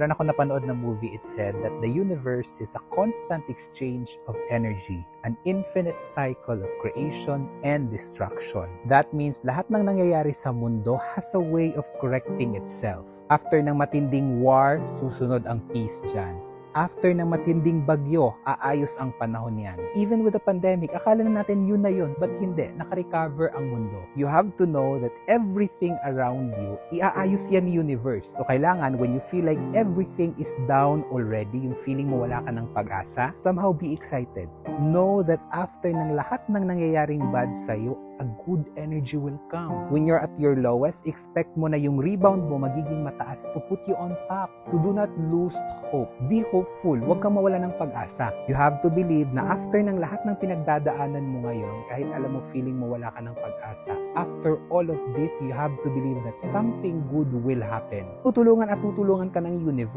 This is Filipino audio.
Meron ako napanood na movie, it said that the universe is a constant exchange of energy, an infinite cycle of creation and destruction. That means lahat ng nangyayari sa mundo has a way of correcting itself. After ng matinding war, susunod ang peace dyan. After ng matinding bagyo, aayos ang panahon niyan. Even with the pandemic, akala na natin yun na yun, but hindi, nakarecover ang mundo. You have to know that everything around you, iaayos yan ni universe. So kailangan, when you feel like everything is down already, yung feeling mo wala ka ng pag-asa, somehow be excited. Know that after ng lahat ng nangyayaring bad sa'yo, a good energy will come. When you're at your lowest, expect mo na yung rebound mo magiging mataas to put you on top. So do not lose hope. Be hopeful. Huwag kang mawala ng pag-asa. You have to believe na after ng lahat ng pinagdadaanan mo ngayon, kahit alam mo feeling mo wala ka ng pag-asa, after all of this, you have to believe that something good will happen. Tutulungan at tutulungan ka ng universe.